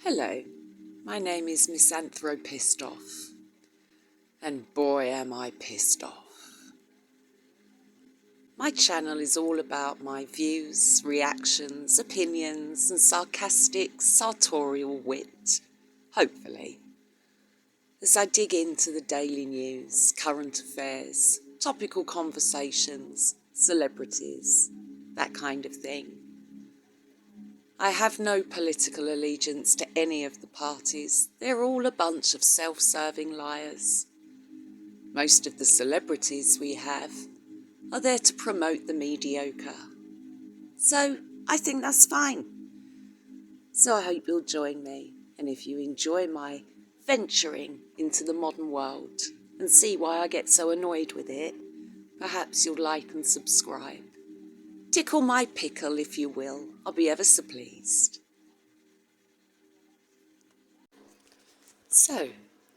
Hello, my name is Miss Ann ThroPistoFF, and boy am I pissed off. My channel is all about my views, reactions, opinions, and sarcastic, sartorial wit, hopefully, as I dig into the daily news, current affairs, topical conversations, celebrities, that kind of thing. I have no political allegiance to any of the parties. They're all a bunch of self-serving liars. Most of the celebrities we have are there to promote the mediocre. So I think that's fine. So I hope you'll join me. And if you enjoy my venturing into the modern world and see why I get so annoyed with it, perhaps you'll like and subscribe. Tickle my pickle, if you will. I'll be ever so pleased. So,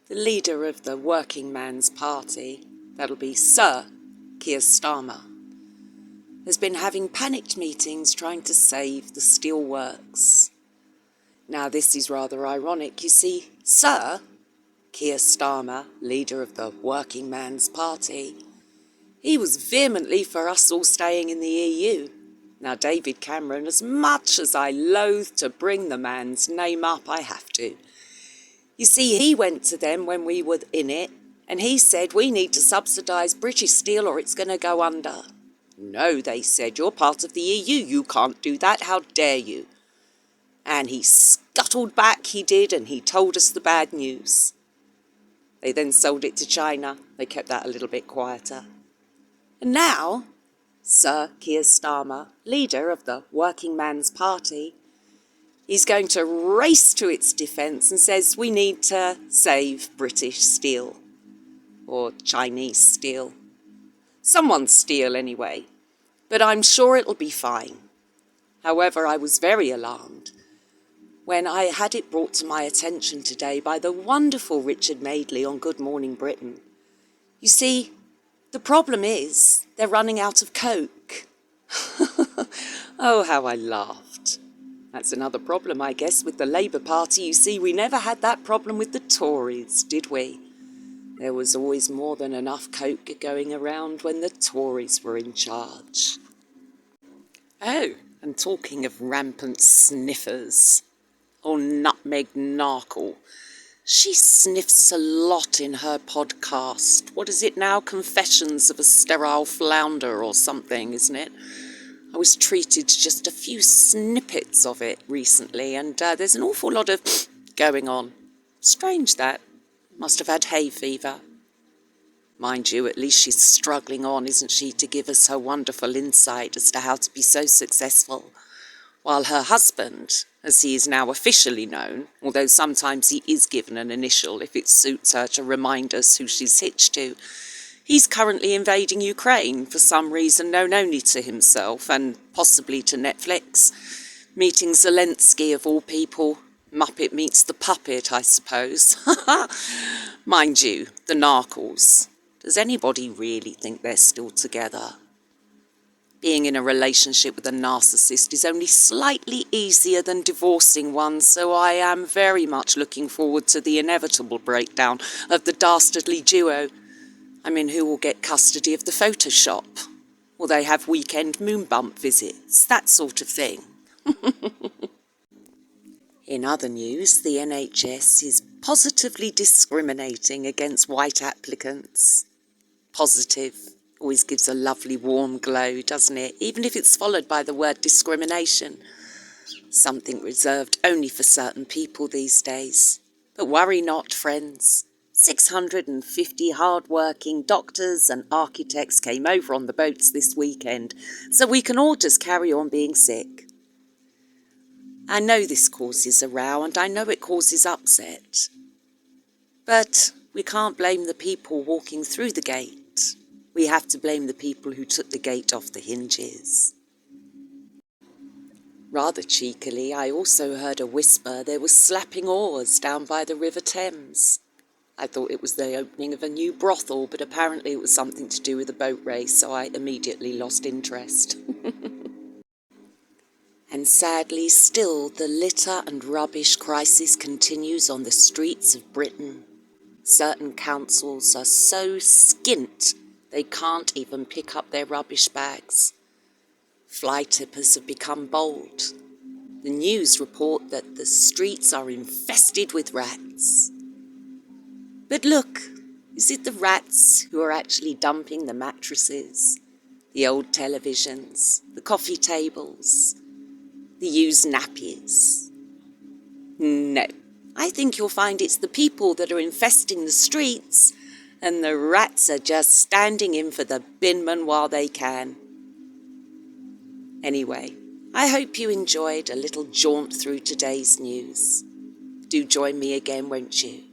the leader of the working man's party, that'll be Sir Keir Starmer, has been having panicked meetings trying to save the steelworks. Now, this is rather ironic. You see, Sir Keir Starmer, leader of the working man's party, he was vehemently for us all staying in the EU. Now, David Cameron, as much as I loathe to bring the man's name up, I have to. You see, he went to them when we were in it, and he said, we need to subsidise British steel or it's going to go under. No, they said, you're part of the EU, you can't do that, how dare you? And he scuttled back, he did, and he told us the bad news. They then sold it to China. They kept that a little bit quieter. And now, Sir Keir Starmer, leader of the working man's party, he's going to race to its defence and says we need to save British steel, or Chinese steel. Someone's steel anyway, but I'm sure it'll be fine. However, I was very alarmed when I had it brought to my attention today by the wonderful Richard Madeley on Good Morning Britain. You see, the problem is they're running out of coke. Oh, how I laughed. That's another problem, I guess, with the Labour Party. You see, we never had that problem with the Tories, did we? There was always more than enough coke going around when the Tories were in charge. Oh, and talking of rampant sniffers, or Nutmeg Narkle, she sniffs a lot in her podcast. What is it now? Confessions of a Sterile Flounder or something, isn't it? I was treated to just a few snippets of it recently, and there's an awful lot of going on. Strange that. Must have had hay fever. Mind you, at least she's struggling on, isn't she, to give us her wonderful insight as to how to be so successful. While her husband, as he is now officially known, although sometimes he is given an initial if it suits her to remind us who she's hitched to, he's currently invading Ukraine for some reason known only to himself and possibly to Netflix, meeting Zelensky of all people. Muppet meets the puppet, I suppose. Mind you, the Narkles. Does anybody really think they're still together? Being in a relationship with a narcissist is only slightly easier than divorcing one, so I am very much looking forward to the inevitable breakdown of the dastardly duo. I mean, who will get custody of the Photoshop? Will they have weekend moon bump visits? That sort of thing. In other news, the NHS is positively discriminating against white applicants. Positive always gives a lovely warm glow, doesn't it? Even if it's followed by the word discrimination. Something reserved only for certain people these days. But worry not, friends. 650 hard-working doctors and architects came over on the boats this weekend, so we can all just carry on being sick. I know this causes a row and I know it causes upset. But we can't blame the people walking through the gate. We have to blame the people who took the gate off the hinges. Rather cheekily, I also heard a whisper there was slapping oars down by the River Thames. I thought it was the opening of a new brothel, but apparently it was something to do with a boat race, so I immediately lost interest. And And sadly still the litter and rubbish crisis continues on the streets of Britain. Certain councils are so skint they can't even pick up their rubbish bags. Fly tippers have become bold. The news report that the streets are infested with rats. But look, is it the rats who are actually dumping the mattresses, the old televisions, the coffee tables, the used nappies? No, I think you'll find it's the people that are infesting the streets, and the rats are just standing in for the binman while they can. Anyway, I hope you enjoyed a little jaunt through today's news. Do join me again, won't you?